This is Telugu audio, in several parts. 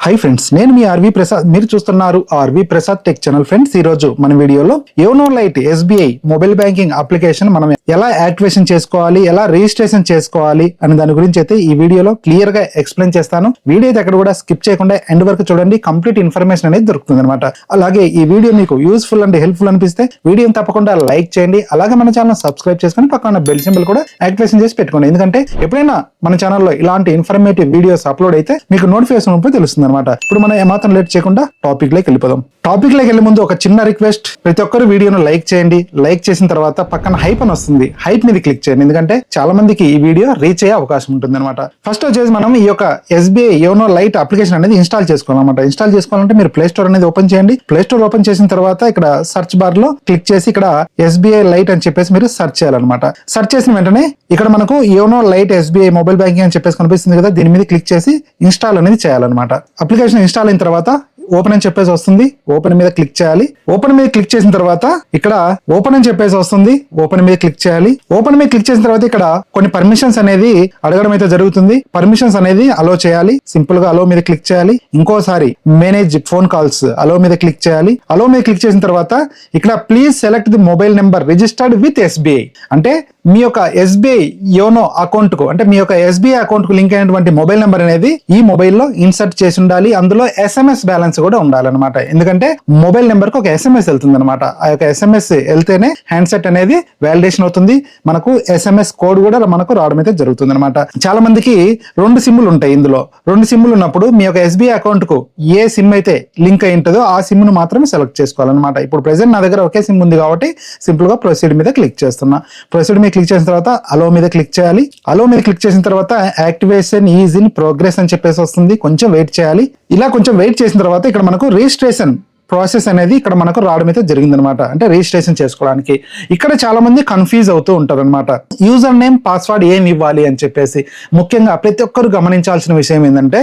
హాయ్ ఫ్రెండ్స్, నేను మీ ఆర్వి ప్రసాద్. మీరు చూస్తున్నారు R V Prasad tech channel. Friends, ఈ రోజు మన వీడియోలో YONO lite SBI mobile banking application మనం ఎలా యాక్టివేషన్ చేసుకోవాలి, ఎలా రిజిస్ట్రేషన్ చేసుకోవాలి అనే దాని గురించి అయితే ఈ వీడియోలో క్లియర్ గా ఎక్స్ప్లెయిన్ చేస్తాను. వీడియో అయితే ఎక్కడ కూడా స్కిప్ చేయకుండా ఎండ్ వరకు చూడండి. కంప్లీట్ ఇన్ఫర్మేషన్ అనేది దొరుకుతుంది అనమాట. అలాగే ఈ వీడియో మీకు యూస్ఫుల్ అండ్ హెల్ప్ఫుల్ అనిపిస్తే వీడియోని తప్పకుండా లైక్ చేయండి. అలాగే మన ఛానల్ సబ్స్క్రైబ్ చేసుకుని పక్కన బెల్ సింబల్ కూడా యాక్టివేషన్ చేసి పెట్టుకోండి. ఎందుకంటే ఎప్పుడైనా మన ఛానల్లో ఇలాంటి ఇన్ఫర్మేటివ్ వీడియోస్ అప్లోడ్ అయితే మీకు నోటిఫికేషన్ ఉంటే తెలుస్తుంది అనమాట. ఇప్పుడు మనం ఏమాత్రం లేట్ చేయకుండా టాపిక్ లోకి వెళ్ళిపోదాం. టాపిక్ లోకి వెళ్ళే ముందు ఒక చిన్న రిక్వెస్ట్, ప్రతి ఒక్కరు వీడియోను లైక్ చేయండి. లైక్ చేసిన తర్వాత పక్కన హైప్ అని వస్తుంది, హైప్ మీద క్లిక్ చేయండి. ఎందుకంటే చాలా మందికి ఈ వీడియో రీచ్ అయ్యే అవకాశం ఉంటుంది అనమాట. ఫస్ట్ వచ్చేసి మనం ఈ యొక్క ఎస్బీఐ యోనో లైట్ అప్లికేషన్ అనేది ఇన్స్టాల్ చేసుకోవాలన్నమాట. ఇన్స్టాల్ చేసుకోవాలంటే మీరు ప్లే స్టోర్ అనేది ఓపెన్ చేయండి. ప్లే స్టోర్ ఓపెన్ చేసిన తర్వాత ఇక్కడ సెర్చ్ బార్ లో క్లిక్ చేసి ఇక్కడ ఎస్బీఐ లైట్ అని చెప్పేసి మీరు సెర్చ్ చేయాలన్నమాట. సెర్చ్ చేసిన వెంటనే ఇక్కడ మనకు YONO lite SBI mobile banking అని చెప్పేసి కనిపిస్తుంది కదా, దీని మీద క్లిక్ చేసి ఇన్స్టాల్ అనేది చేయాలన్నమాట. అప్లికేషన్ ఇన్స్టాల్ అయిన తర్వాత ఓపెన్ అని చెప్పేసి వస్తుంది, ఓపెన్ మీద క్లిక్ చేయాలి. ఓపెన్ మీద క్లిక్ చేసిన తర్వాత ఇక్కడ ఓపెన్ అని చెప్పేసి వస్తుంది, ఓపెన్ మీద క్లిక్ చేయాలి. ఓపెన్ మీద క్లిక్ చేసిన తర్వాత ఇక్కడ కొన్ని పర్మిషన్స్ అనేది అడగడం అయితే జరుగుతుంది. పర్మిషన్స్ అనేది అలో చేయాలి. సింపుల్ గా అలో మీద క్లిక్ చేయాలి. ఇంకోసారి మేనేజ్ ఫోన్ కాల్స్ అలో మీద క్లిక్ చేయాలి. అలో మీద క్లిక్ చేసిన తర్వాత ఇక్కడ please select the mobile number registered with SBI, అంటే మీ యొక్క ఎస్బీఐ యోనో అకౌంట్ కు, అంటే మీ యొక్క ఎస్బీఐ అకౌంట్ కు లింక్ అయినటువంటి మొబైల్ నెంబర్ అనేది ఈ మొబైల్ లో ఇన్సర్ట్ చేసి ఉండాలి. అందులో ఎస్ఎంఎస్ బ్యాలెన్స్ కూడా ఉండాలన్నమాట. ఎందుకంటే మొబైల్ నెంబర్ కు ఒక ఎస్ఎంఎస్ వెళ్తుంది అనమాట. ఆ యొక్క ఎస్ఎంఎస్ వెళ్తేనే హ్యాండ్సెట్ అనేది వాలిడేషన్ అవుతుంది. మనకు ఎస్ఎంఎస్ కోడ్ కూడా మనకు రావడం అయితే జరుగుతుంది అనమాట. చాలా మందికి రెండు సిమ్లు ఉంటాయి. ఇందులో రెండు సిమ్లు ఉన్నప్పుడు మీ యొక్క ఎస్బీఐ అకౌంట్ కు ఏ సిమ్ అయితే లింక్ అయి ఉంటుందో ఆ సిమ్ ను మాత్రమే సెలెక్ట్ చేసుకోవాలన్నమాట. ఇప్పుడు ప్రెసెంట్ నా దగ్గర ఒకే సిమ్ ఉంది కాబట్టి సింపుల్ గా ప్రొసీడ్ మీద క్లిక్ చేస్తున్నా. ప్రొసీడ్ మీద క్లిక్ చేసిన తర్వాత అలో మీద క్లిక్ చేయాలి. అలో మీద క్లిక్ చేసిన తర్వాత యాక్టివేషన్ ఈజ్ ఇన్ ప్రోగ్రెస్ అని చెప్పేసి వస్తుంది. కొంచెం వెయిట్ చేయాలి. ఇలా కొంచెం వెయిట్ చేసిన తర్వాత ఇక్కడ మనకు రిజిస్ట్రేషన్ ప్రాసెస్ అనేది ఇక్కడ మనకు రావడం అయితే జరిగిందనమాట. అంటే రిజిస్ట్రేషన్ చేసుకోవడానికి ఇక్కడ చాలా మంది కన్ఫ్యూజ్ అవుతూ ఉంటారు అనమాట. యూజర్ నేమ్ పాస్వర్డ్ ఏమి ఇవ్వాలి అని చెప్పేసి. ముఖ్యంగా ప్రతి ఒక్కరు గమనించాల్సిన విషయం ఏంటంటే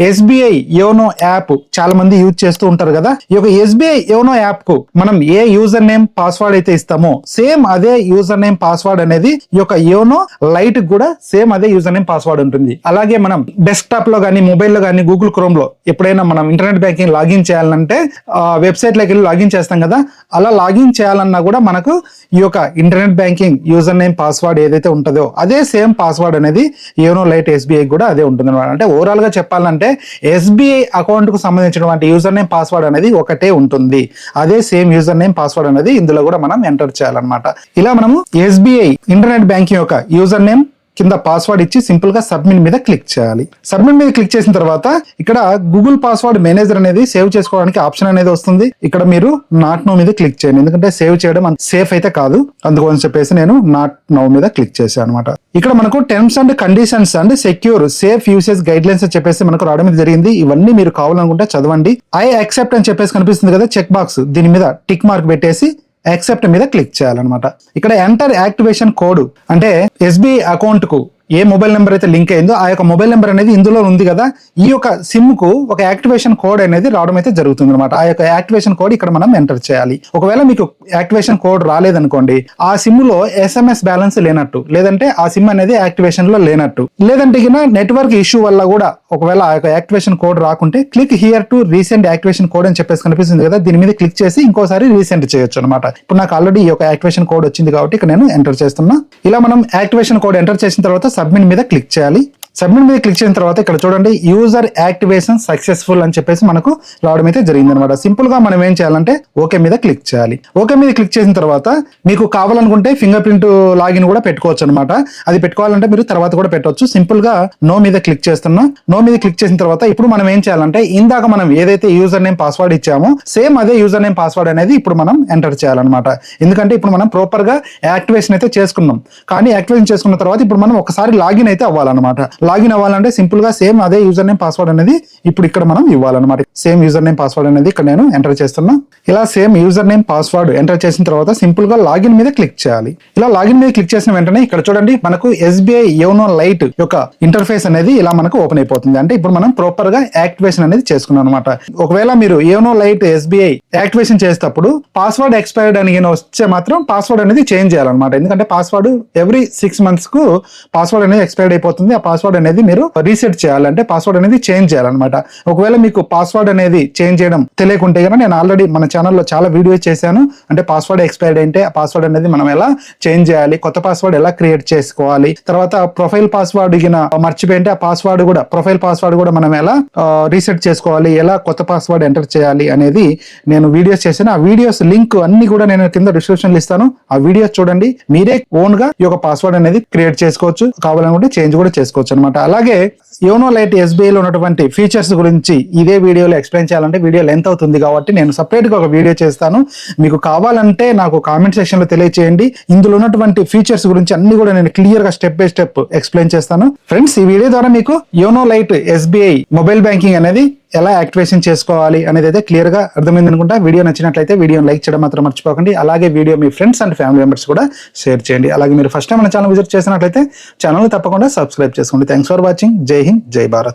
ఎస్బీఐ యోనో యాప్ చాలా మంది యూజ్ చేస్తూ ఉంటారు కదా. ఈ యొక్క ఎస్బీఐ యోనో యాప్ కు మనం ఏ యూజర్ నేమ్ పాస్వర్డ్ అయితే ఇస్తామో సేమ్ అదే యూజర్ నేమ్ పాస్వర్డ్ అనేది ఈ యొక్క యోనో లైట్ కూడా సేమ్ అదే యూజర్ నేమ్ పాస్వర్డ్ ఉంటుంది. అలాగే మనం డెస్క్టాప్ లో కానీ మొబైల్ లో కానీ గూగుల్ క్రోమ్ లో ఎప్పుడైనా మనం ఇంటర్నెట్ బ్యాంకింగ్ లాగిన్ చేయాలంటే వెబ్సైట్ లోకి వెళ్ళి లాగిన్ చేస్తాం కదా, అలా లాగిన్ చేయాలన్నా కూడా మనకు ఈ యొక్క internet banking user name password ఏదైతే ఉంటుందో అదే సేమ్ పాస్వర్డ్ అనేది యోనో లైట్ ఎస్బీఐ కూడా అదే ఉంటుంది అనమాట. అంటే ఓవరాల్ గా చెప్పాలంటే ఎస్బీఐ అకౌంట్ కు సంబంధించినటువంటి యూజర్ నేమ్ పాస్వర్డ్ అనేది ఒకటే ఉంటుంది. అదే సేమ్ యూజర్ నేమ్ పాస్వర్డ్ అనేది ఇందులో కూడా మనం ఎంటర్ చేయాలన్నమాట. ఇలా మనము ఎస్బీఐ ఇంటర్నెట్ బ్యాంకింగ్ యొక్క యూజర్ నేమ్ కింద పాస్వర్డ్ ఇచ్చి సింపుల్ గా సబ్మిట్ మీద క్లిక్ చేయాలి. సబ్మిట్ మీద క్లిక్ చేసిన తర్వాత ఇక్కడ గూగుల్ పాస్వర్డ్ మేనేజర్ అనేది సేవ్ చేసుకోవడానికి ఆప్షన్ అనేది వస్తుంది. ఇక్కడ మీరు నాట్ నో మీద క్లిక్ చేయండి. ఎందుకంటే సేవ్ చేయడం సేఫ్ అయితే కాదు, అందుకోసం చెప్పేసి నేను నాట్ నో మీద క్లిక్ చేశాను అనమాట. ఇక్కడ మనకు terms and conditions and secure safe usage guide lines అని చెప్పేసి మనకు రావడం జరిగింది. ఇవన్నీ మీరు కావాలనుకుంటే చదవండి. ఐ యాక్సెప్ట్ అని చెప్పేసి కనిపిస్తుంది కదా చెక్ బాక్స్, దీని మీద టిక్ మార్క్ పెట్టేసి యాక్సెప్ట్ మీద క్లిక్ చేయాలన్నమాట. ఇక్కడ ఎంటర్ యాక్టివేషన్ కోడ్, అంటే ఎస్బీఐ అకౌంట్ కు ఏ మొబైల్ నెంబర్ అయితే లింక్ అయిందో ఆ యొక్క మొబైల్ నెంబర్ అనేది ఇందులో ఉంది కదా, ఈ యొక్క సిమ్ కు ఒక యాక్టివేషన్ కోడ్ అనేది రావడం అయితే జరుగుతుంది అనమాట. ఆ యొక్క యాక్టివేషన్ కోడ్ ఇక్కడ మనం ఎంటర్ చేయాలి. ఒకవేళ మీకు యాక్టివేషన్ కోడ్ రాలేదనుకోండి, ఆ సిమ్ లో ఎస్ఎంఎస్ బ్యాలెన్స్ లేనట్టు, లేదంటే ఆ సిమ్ అనేది యాక్టివేషన్ లో లేనట్టు, లేదంటే నెట్వర్క్ ఇష్యూ వల్ల కూడా ఒకవేళ ఆ యొక్క యాక్టివేషన్ కోడ్ రాకుంటే click here to recent activation code అని చెప్పేసి కనిపిస్తుంది కదా, దీని మీద క్లిక్ చేసి ఇంకోసారి రీసెంట్ చేయొచ్చు అనమాట. ఇప్పుడు నాకు ఆల్రెడీ ఈ యొక్క యాక్టివేషన్ కోడ్ వచ్చింది కాబట్టి ఇక్కడ నేను ఎంటర్ చేస్తున్నా. ఇలా మనం యాక్టివేషన్ కోడ్ ఎంటర్ చేసిన తర్వాత సబ్మిట్ మీద క్లిక్ చేయాలి. సబ్మిట్ మీద క్లిక్ చేసిన తర్వాత ఇక్కడ చూడండి యూజర్ యాక్టివేషన్ సక్సెస్ఫుల్ అని చెప్పేసి మనకు రావడం అయితే జరిగింది అనమాట. సింపుల్ గా మనం ఏం చేయాలంటే ఓకే మీద క్లిక్ చేయాలి. ఓకే మీద క్లిక్ చేసిన తర్వాత మీకు కావాలనుకుంటే ఫింగర్ ప్రింట్ లాగిన్ కూడా పెట్టుకోవచ్చు అనమాట. అది పెట్టుకోవాలంటే మీరు తర్వాత కూడా పెట్టవచ్చు. సింపుల్ గా నో మీద క్లిక్ చేస్తున్నా. నో మీద క్లిక్ చేసిన తర్వాత ఇప్పుడు మనం ఏం చేయాలంటే ఇందాక మనం ఏదైతే యూజర్ నేమ్ పాస్వర్డ్ ఇచ్చామో సేమ్ అదే యూజర్ నేమ్ పాస్వర్డ్ అనేది ఇప్పుడు మనం ఎంటర్ చేయాలన్నమాట. ఎందుకంటే ఇప్పుడు మనం ప్రాపర్ గా యాక్టివేషన్ అయితే చేసుకున్నాం, కానీ యాక్టివేషన్ చేసుకున్న తర్వాత ఇప్పుడు మనం ఒకసారి లాగిన్ అయితే అవ్వాలన్నమాట. లాగిన్ అవ్వాలంటే సింపుల్ గా సేమ్ అదే యూజర్ నేమ్ పాస్వర్డ్ అనేది ఇప్పుడు ఇక్కడ మనం ఇవ్వాలన్నమాట. సేమ్ యూజర్ నేమ్ పాస్వర్డ్ అనేది ఇక్కడ నేను ఎంటర్ చేస్తున్నా. ఇలా same user name password enter చేసిన తర్వాత సింపుల్ గా లాగిన్ మీద క్లిక్ చేయాలి. ఇలా లాగిన్ మీద క్లిక్ చేసిన వెంటనే ఇక్కడ చూడండి మనకు ఎస్బీఐ యోనో లైట్ యొక్క ఇంటర్ఫేస్ అనేది ఇలా మనకు ఓపెన్ అయిపోతుంది. అంటే ఇప్పుడు మనం ప్రాపర్ గా యాక్టివేషన్ అనేది చేసుకున్నాం అనమాట. ఒకవేళ మీరు యోనో లైట్ ఎస్బీఐ యాక్టివేషన్ చేసేటప్పుడు పాస్వర్డ్ ఎక్స్పైర్డ్ అని వస్తే మాత్రం పాస్వర్డ్ అనేది చేంజ్ చేయాలన్నమాట. ఎందుకంటే పాస్వర్డ్ ఎవ్రీ 6 months కు పాస్వర్డ్ అనేది ఎక్స్పైర్డ్ అయిపోతుంది. ఆ పాస్వర్డ్ పాస్వర్డ్ అనేది మీరు రీసెట్ చేయాలంటే పాస్వర్డ్ అనేది చేంజ్ చేయాలన్నమాట. ఒకవేళ మీకు పాస్వర్డ్ అనేది చేంజ్ చేయడం తెలియకుంటే కనుక నేను ఆల్రెడీ మన ఛానల్లో చాలా వీడియోస్ చేశాను. అంటే పాస్వర్డ్ ఎక్స్పైర్డ్ అంటే ఆ పాస్వర్డ్ అనేది మనం ఎలా చేంజ్ చేయాలి, కొత్త పాస్వర్డ్ ఎలా క్రియేట్ చేసుకోవాలి, తర్వాత ప్రొఫైల్ పాస్వర్డ్ మర్చిపోయింటే ఆ పాస్వర్డ్ కూడా ప్రొఫైల్ పాస్వర్డ్ కూడా మనం ఎలా రీసెట్ చేసుకోవాలి, ఎలా కొత్త పాస్వర్డ్ ఎంటర్ చేయాలి అనేది నేను వీడియోస్ చేశాను. ఆ వీడియోస్ లింక్ అన్ని కూడా నేను కింద డిస్క్రిప్షన్ లో ఇస్తాను. ఆ వీడియోస్ చూడండి. మీరే ఓన్ గా ఈ యొక్క పాస్వర్డ్ అనేది క్రియేట్ చేసుకోవచ్చు, కావాలనుకుంటే చేంజ్ కూడా చేసుకోవచ్చు అనమాట. అలాగే యోనో లైట్ SBI లో ఉన్నటువంటి ఫీచర్స్ గురించి ఇదే వీడియోలో ఎక్స్ప్లెయిన్ చేయాలంటే వీడియో లెంత్ అవుతుంది కాబట్టి నేను సపరేట్ గా ఒక వీడియో చేస్తాను. మీకు కావాలంటే నాకు కామెంట్ సెక్షన్ లో తెలియచేయండి. ఇందులో ఉన్నటువంటి ఫీచర్స్ గురించి అన్ని కూడా నేను క్లియర్ గా స్టెప్ బై స్టెప్ ఎక్స్ప్లెయిన్ చేస్తాను. ఫ్రెండ్స్, ఈ వీడియో ద్వారా మీకు YONO light SBI mobile banking అనేది ఎలా యాక్టివేషన్ చేసుకోవాలి అనేది అయితే క్లియర్ గా అర్థమైంది అనుకుంటా. వీడియో నచ్చినట్లయితే వీడియోని లైక్ చేయడం మాత్రం మర్చిపోకండి. అలాగే video me friends and family members కూడా షేర్ చేయండి. అలాగే మీరు ఫస్ట్ టైం మన ఛానల్ విజిట్ చేసినట్లయితే ఛానల్ తప్పకుండా సబ్స్క్రైబ్ చేసుకోండి. Thanks for watching. జై హింద్, జై భారత్.